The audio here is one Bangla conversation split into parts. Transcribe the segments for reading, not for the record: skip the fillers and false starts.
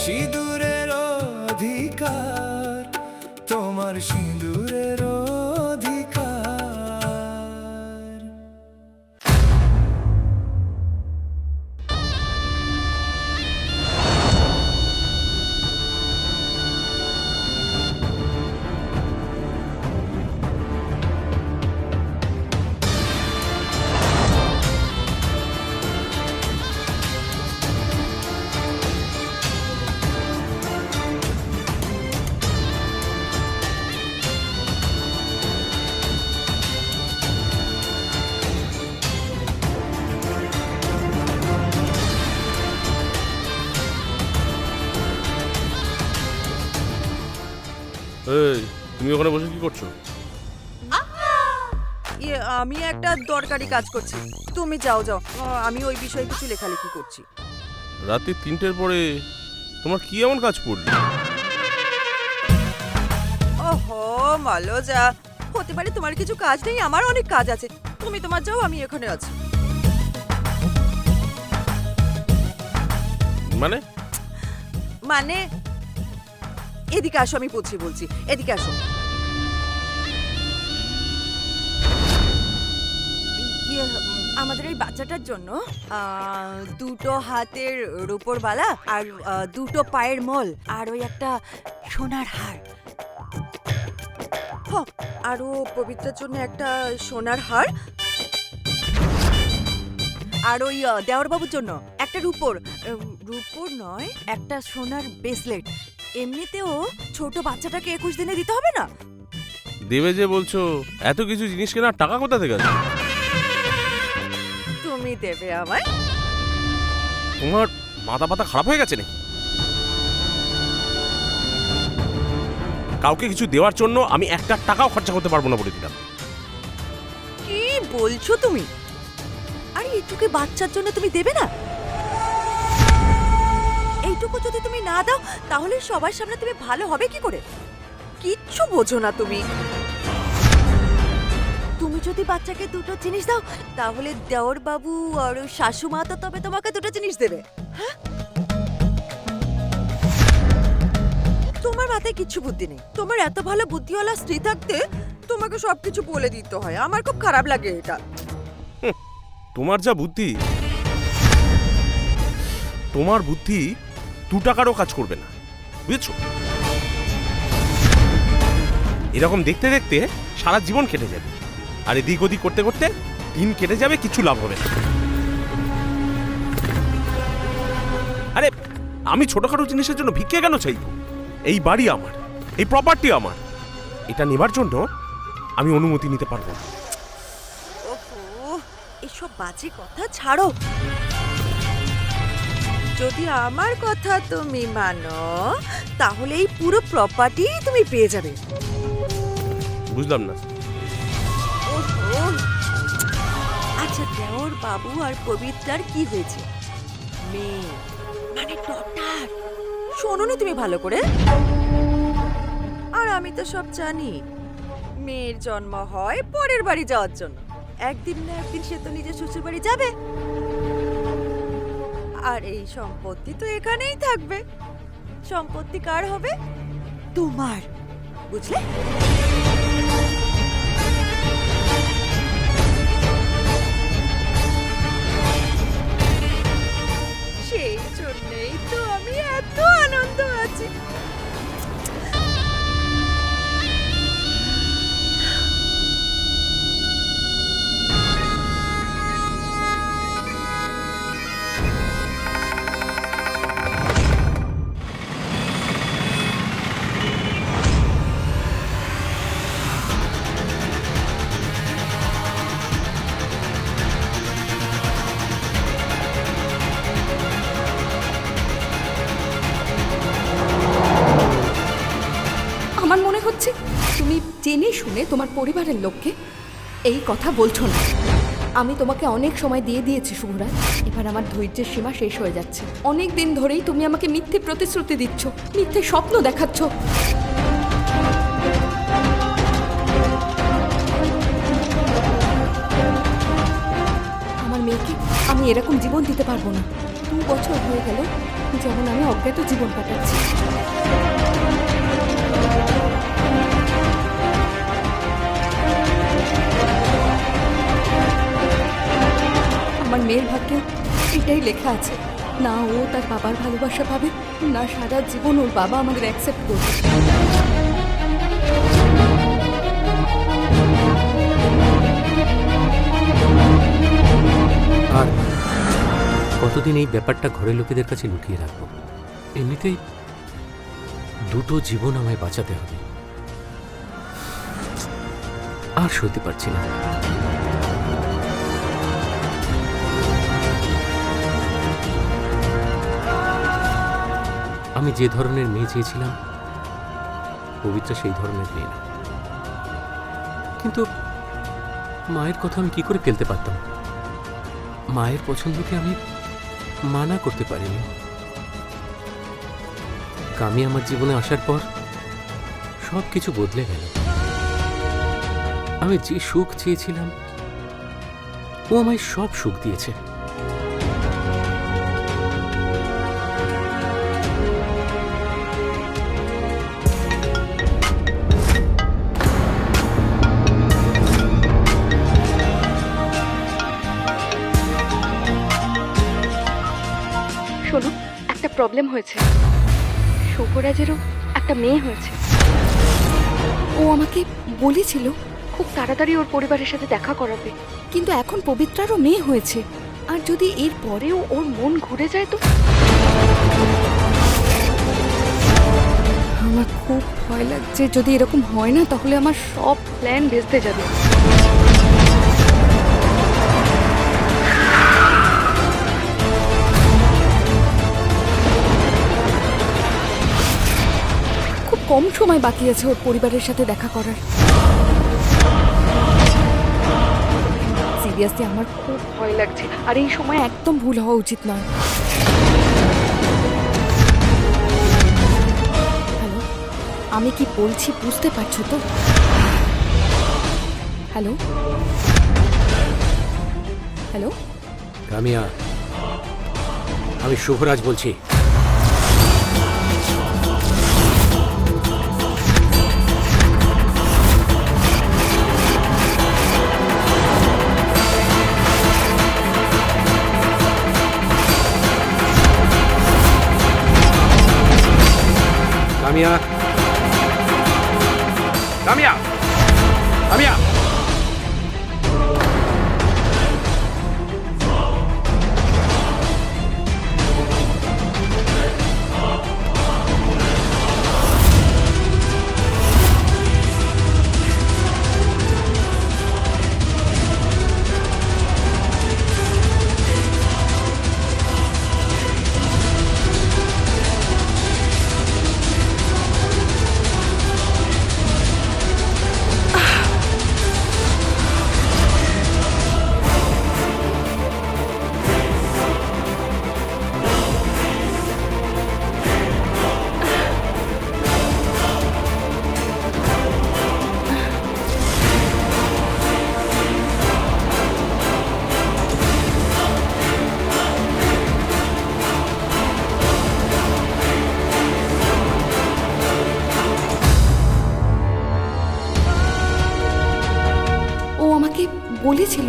সিঁদুরের অধিকার, তোমার সিঁদুরের অধিকার। এই, তুমি ওখানে বসে কি করছো? আমি একটা দরকারি কাজ করছি, তুমি যাও যাও। আমি ওই বিষয়ে কিছু লেখালেখি করছি। রাতে 3টের পরে তোমার কি এমন কাজ পড়লো? ওহো মালজা, হতে পারে তোমার কিছু কাজ নেই, আমার অনেক কাজ আছে। তুমি তোমার যাও, আমি এখানে আছি। মানে মানে এদিকে আসো, আমি বুঝি বলছি, এদিকে আসো। আমাদের এই বাচ্চাটার জন্য দুটো হাতের রূপোর বালা আর দুটো পায়ের মল আর ওই একটা সোনার হার। আর ও পবিত্রের জন্য একটা সোনার হার, আর ওই দেওরবাবুর জন্য একটা রূপোর নয়, একটা সোনার ব্রেসলেট। এমনিতেও ছোট বাচ্চাটাকে 21 দিনে দিতে হবে না? দেবে যে বলছো, এত কিছু জিনিস কেনার টাকা কোথা থেকে আসবে? তুমি দেবে আমায়? তোমার মাথা পাতা খারাপ হয়ে গেছে নাকি? কাউকে কিছু দেওয়ার জন্য আমি একটা টাকাও খরচা করতে পারবো না বলে দিলাম। কি বলছো তুমি? আরে এইটুকু বাচ্চার জন্য তুমি দেবে না? এইটুকু যদি তুমি না দাও তাহলে সবার সামনে তুমি ভালো হবে কি করে? কিচ্ছু বোঝো না তুমি। তুমি যদি বাচ্চাকে দুটো জিনিস দাও তাহলে দেওর বাবু আর শাশুমা তো তবে তোমাকে দুটো জিনিস দেবে। হ্যাঁ, তোমার মাথায় কিচ্ছু বুদ্ধি নেই। তোমার এত ভালো বুদ্ধিওয়ালা স্ত্রী থাকতে তোমাকে সবকিছু বলে দিতে হয়। আমার খুব খারাপ লাগে এটা। তোমার যা বুদ্ধি, তোমার বুদ্ধি 2 টাকারও কাজ করবে না, বুঝেছো? এরকম দেখতে দেখতে সারা জীবন কেটে যাবে, আর এদিক ওদিক করতে করতে দিন কেটে যাবে, কিছু লাভ হবে না। আরে আমি ছোটখাটো জিনিসের জন্য ভিক্ষে কেন চাইব? এই বাড়ি আমার, এই প্রপার্টি আমার, এটা নেবার জন্য আমি অনুমতি নিতে পারবো না। ওহো, এসব বাজে কথা ছাড়ো। যদি আমার কথা তুমি মানো তাহলে এই পুরো প্রপার্টি তুমি পেয়ে যাবে। বুঝলাম না। ওহো, আচ্ছা দেওর বাবু আর পবিত্রার কি হয়েছে? মেয়ে, মানে ডটার। শোনোনি তুমি ভালো করে? আর আমি তো সব জানি। মেয়ের জন্ম হয় পরের বাড়ি যাওয়ার জন্য, একদিন না একদিন সে তো নিজের শ্বশুর বাড়ি যাবে। আর এই সম্পত্তি তো এখানেই থাকবে। সম্পত্তি কার হবে? তোমার, বুঝলে? সেই জন্যই তো আমি এত আনন্দ আছি। তুমি জেনে শুনে তোমার পরিবারের লোককে এই কথা বলছো না। আমি তোমাকে অনেক সময় দিয়ে দিয়েছি শুভরাজ, এবার আমার ধৈর্যের সীমা শেষ হয়ে যাচ্ছে। অনেক দিন ধরেই তুমি আমাকে মিথ্যে প্রতিশ্রুতি দিচ্ছ, মিথ্যে স্বপ্ন দেখাচ্ছ। আমার মেয়েকে আমি এরকম জীবন দিতে পারবো না। 2 বছর হয়ে গেল যেমন আমি অজ্ঞাত জীবন কাটাচ্ছি। আমার মেয়ের ভাগ্যে এটাই লেখা আছে, না ও তার বাবার ভালোবাসা পাবে, না সারা জীবন ওর বাবা আমাদের অ্যাকসেপ্ট করবে। আর কতদিন এই ব্যাপারটা ঘরের লোকেদের কাছে লুকিয়ে রাখবো? এমনিতেই দুটো জীবন আমায় বাঁচাতে হবে, আর সইতে পারছি না। আমি যে ধরনের মেয়ে চেয়েছিলাম পবিত্রা সেই ধরনের মেয়ে না। কিন্তু মায়ের কথা আমি কি করে ফেলতে পারতাম? মায়ের পছন্দকে আমি মানা করতে পারিনি। কামি আমার জীবনে আসার পর সব কিছু বদলে গেল। আমি যে সুখ চেয়েছিলাম ও আমায় সব সুখ দিয়েছে। শোনো, একটা প্রবলেম হয়েছে। শুভরাজেরও একটা মেয়ে হয়েছে। ও আমাকে বলেছিল খুব তাড়াতাড়ি ওর পরিবারের সাথে দেখা করাবে, কিন্তু এখন পবিত্রারও মেয়ে হয়েছে। আর যদি এর পরেও ওর মন ঘুরে যায় তো? আমার খুব ভয় লাগছে, যদি এরকম হয় না তাহলে আমার সব প্ল্যান ভেস্তে যাবে। কম সময় বাকি আছে ওর পরিবারের সাথে দেখা করার। সিরিয়াসলি আমার খুব ভয় লাগছে, আর এই সময় একদম ভুল হওয়া উচিত নয়। হ্যালো, আমি কি বলছি বুঝতে পারছো তো? হ্যালো হ্যালো কামিয়া, আমি শুভরাজ বলছি। কামিয়া, কামিয়া, কামিয়া, বলেছিল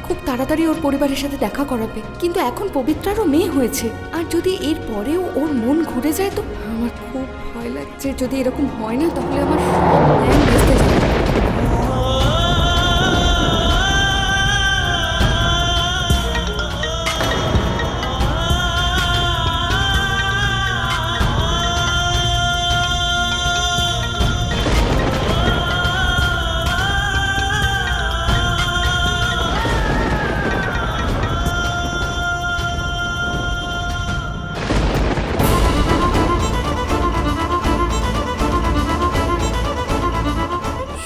খুব তাড়াতাড়ি ওর পরিবারের সাথে দেখা করাবে, কিন্তু এখন পবিত্রারও মেয়ে হয়েছে। আর যদি এর পরেও ওর মন ঘুরে যায় তো? আমার খুব ভয় লাগছে, যদি এরকম হয় না তাহলে আমার সব প্ল্যান ভেস্তে যাবে।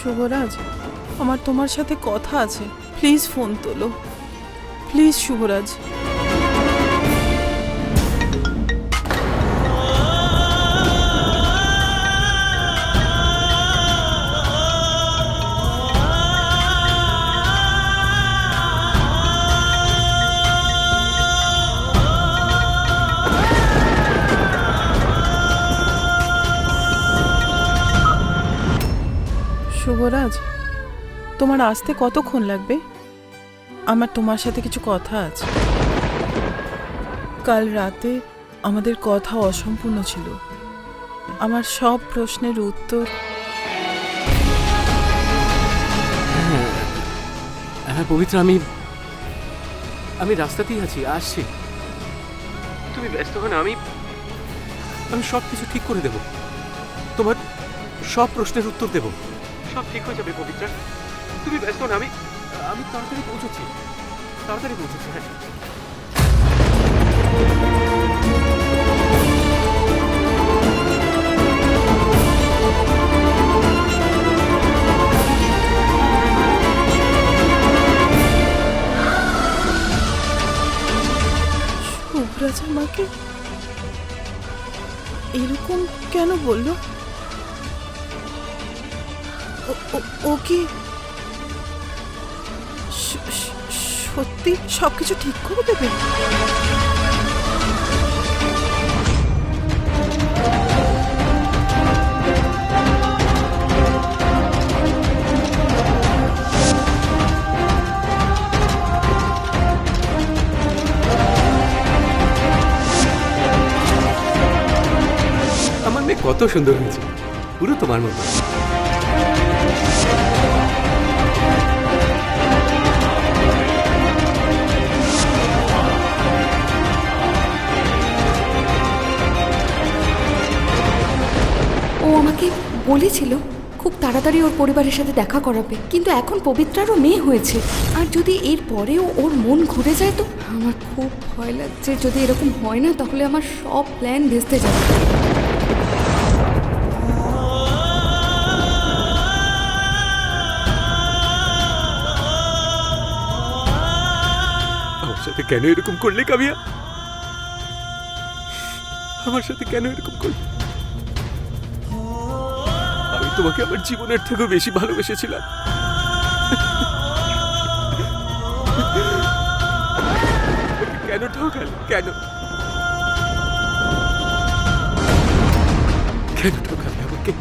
শুভরাজ, আমার তোমার সাথে কথা আছে, প্লিজ ফোন তোলো, প্লিজ শুভরাজ। যুবরাজ, তোমার আসতে কতক্ষণ লাগবে? আমার তোমার সাথে কিছু কথা আছে। কাল রাতে আমাদের কথা অসম্পূর্ণ ছিল। আমার সব প্রশ্নের উত্তর হ্যাঁ পবিত্র, আমি রাস্তাতেই আছি, আসছি। তুমি ব্যস্ত হো না, আমি সব কিছু ঠিক করে দেব। তোমার সব প্রশ্নের উত্তর দেব, সব ঠিক হয়ে যাবে পবিত্রা। তুমি ব্যস্ত হো না, আমি তাড়াতাড়ি পৌঁছচ্ছি, হ্যাঁ। শুভরাজ আমাকে এরকম কেন বলল? ও কি সত্যি সবকিছু ঠিক করে দেবে? আমার মেয়ে কত সুন্দর হয়েছে, পুরো তোমার মতো। ও আমাকে বলেছিল খুব তাড়াতাড়ি ওর পরিবারের সাথে দেখা করাবে, কিন্তু এখন পবিত্রারও মেয়ে হয়েছে। আর যদি এর পরেও ওর মন ঘুরে যায় তো আমার খুব ভয় লাগছে। যদি এরকম হয় না তাহলে আমার সব প্ল্যান ভেস্তে যাবে। আমার সাথে কেন এরকম করলে কাবিয়া? আমার সাথে কেন এরকম করলে? আমি তোমাকে আমার জীবনের থেকেও বেশি ভালোবেসেছিলাম। কেন ঠকালে? কেন ঠকালে আমাকে?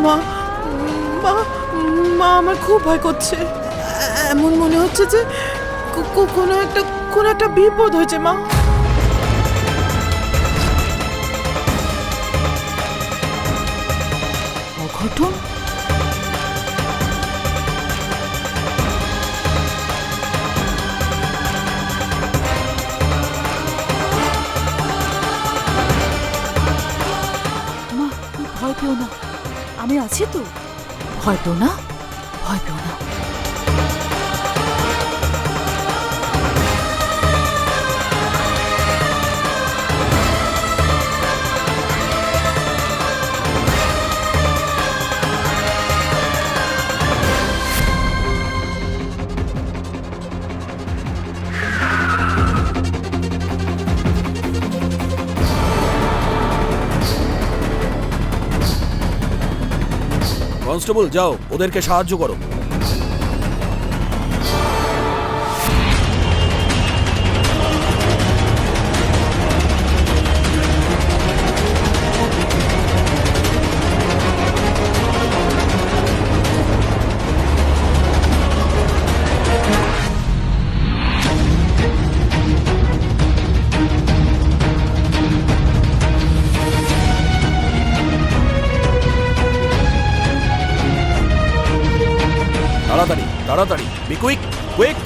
মা মা মা আমার খুব ভয় করছে। এমন মনে হচ্ছে যে কোনো একটা বিপদ হয়েছে। মা অঘটন? মা ভয় পেও না, আমি আছি তো। ভয় পেও না, ভয় পেও না। কনস্টেবল যাও, ওদেরকে সাহায্য করো। তাড়াতাড়ি তাড়াতাড়ি, বি কুইক কুইক।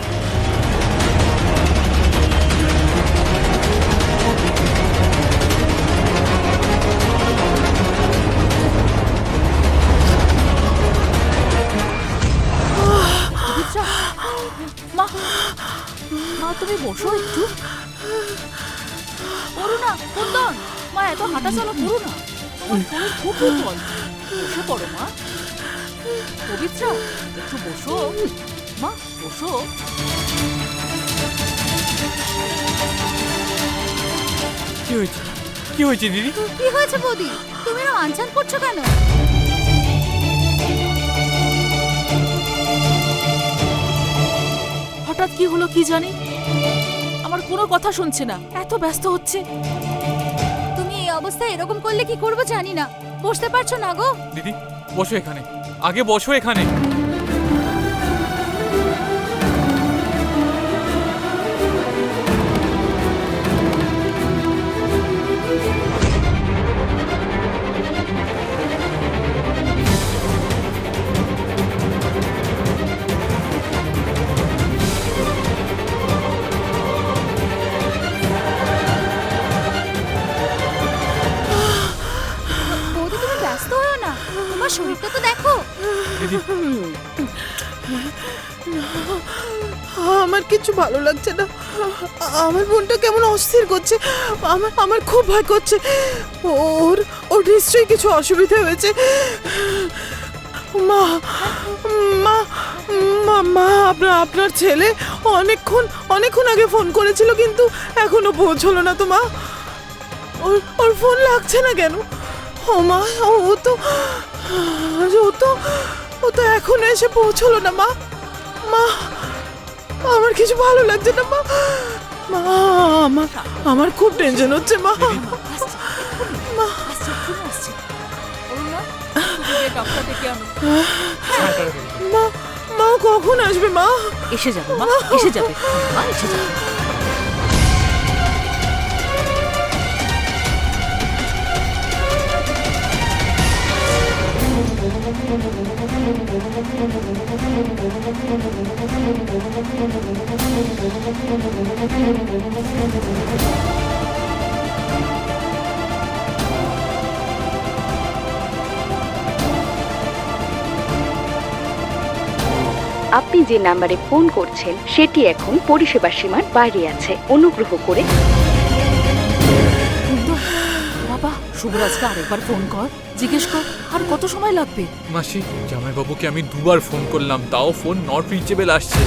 মা মা তুমি বসো একটু, করো না কুন্দন, মা এত হাঁটা চলো করো না, তোমার শরীর খুব দুর্বল, বসে পড়ো মা। পবিত্রা একটু বসো মা, বসো। কি হয়েছে, কি হয়েছে দিদি? কি হয়েছে বৌদি, তুমি এরকম আনচান করছো কেন? হঠাৎ কি হলো কি জানি, আমার কোনো কথা শুনছে না, এত ব্যস্ত হচ্ছে। তুমি এই অবস্থায় এরকম করলে কি করবো জানি না, বসতে পারছো না গো? দিদি বসো এখানে, আগে বসো এখানে। বৌদি তুমি ব্যস্ত হও না, তোমার শরীরটা তো দেখো। আমার কিছু ভালো লাগছে না, আমার মনটা কেমন অস্থির করছে, আমার খুব ভয় করছে। ওর ওর নিশ্চয়ই কিছু অসুবিধা হয়েছে। মা মা মা মা আপনার ছেলে অনেকক্ষণ আগে ফোন করেছিল, কিন্তু এখনো পৌঁছলো না তো মা। ওর ফোন লাগছে না কেন? ও মা, ও তো এখনো এসে পৌঁছলো না মা। মা আমার কিছু ভালো লাগছে না মা। মা আমার খুব টেনশন হচ্ছে মা। মা মা মা কখন আসবে মা? এসে যাবে মা, এসে যাবে মা, এসে যাবে। আপনি যে নাম্বারে ফোন করছেন সেটি এখন পরিষেবা সীমার বাইরে আছে। অনুগ্রহ করে বাবা শুভরাজকে আরেকবার ফোন কর, জিজ্ঞেস কর আর কত সময় লাগবে। মাসি, জামাইবাবুকে আমি দুবার ফোন করলাম, তাও ফোন নট রিচেবল আসছে।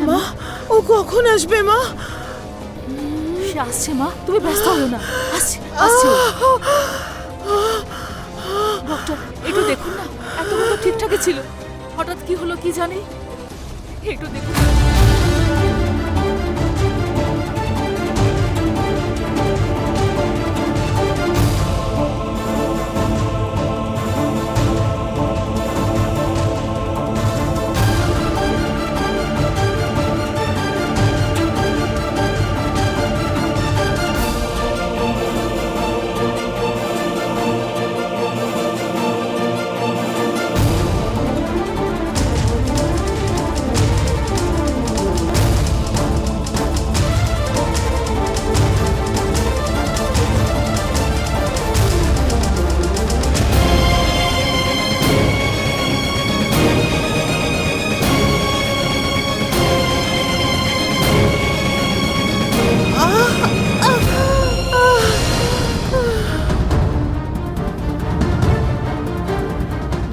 মা ও কখন আসবে মা? সে আসছে মা, তুমি ব্যস্ত হও না, আসছে আসছে। ডক্টর একটু দেখুন না, এতক্ষণ তো ঠিকঠাকই ছিল, হঠাৎ কি হলো কি জানি, একটু দেখুন।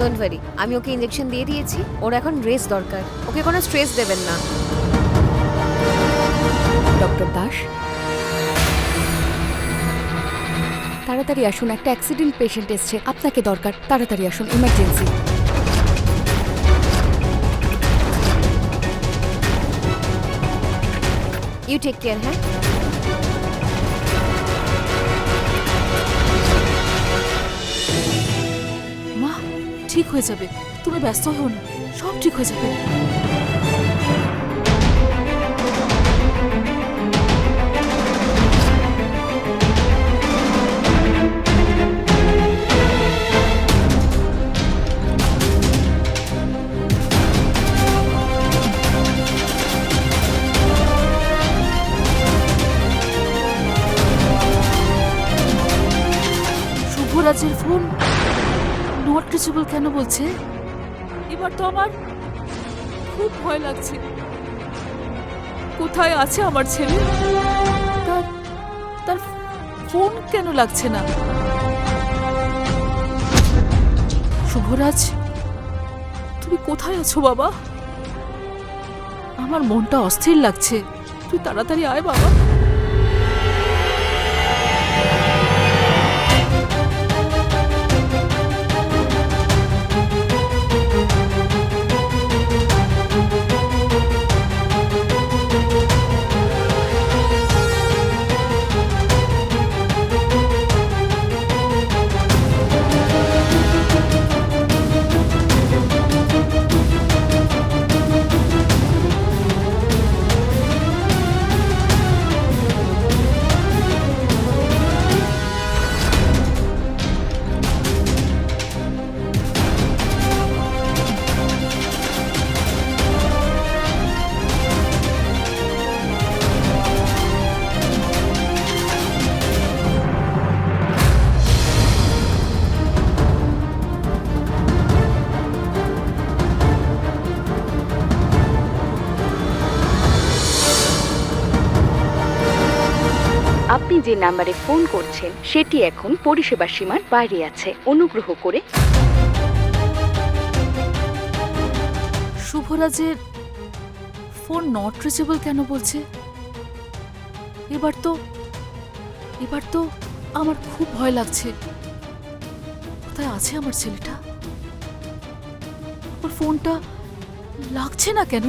ডোন্ট ওয়ারি, আমি ওকে ইঞ্জেকশন দিয়ে দিয়েছি, ওর এখন রেস্ট দরকার, ওকে কোনো স্ট্রেস দেবেন না। ডক্টর দাস, তাড়াতাড়ি আসুন, একটা অ্যাক্সিডেন্ট পেশেন্ট এসছে, আপনাকে দরকার, তাড়াতাড়ি আসুন, ইমার্জেন্সি। You take care. হ্যাঁ, মা ঠিক হয়ে যাবে, তুমি ব্যস্ত হও না, সব ঠিক হয়ে যাবে। শুভরাজের ফোন নট রিচেবল কেন বলছে? এবার তো আমার খুব ভয় লাগছে। কোথায় আছে আমার ছেলে? তার তার ফোন কেন লাগছে না? শুভরাজ, তুমি কোথায় আছো বাবা? আমার মনটা অস্থির লাগছে, তুই তাড়াতাড়ি আয় বাবা। আপনি যে নাম্বারে ফোন করছেন সেটি এখন পরিষেবা সীমার বাইরে আছে। অনুগ্রহ করে শুভরাজের ফোন নট রিচেবল কেন বলছে? এবার তো আমার খুব ভয় লাগছে। কোথায় আছে আমার ছেলেটা? ওর ফোনটা লাগছে না কেন?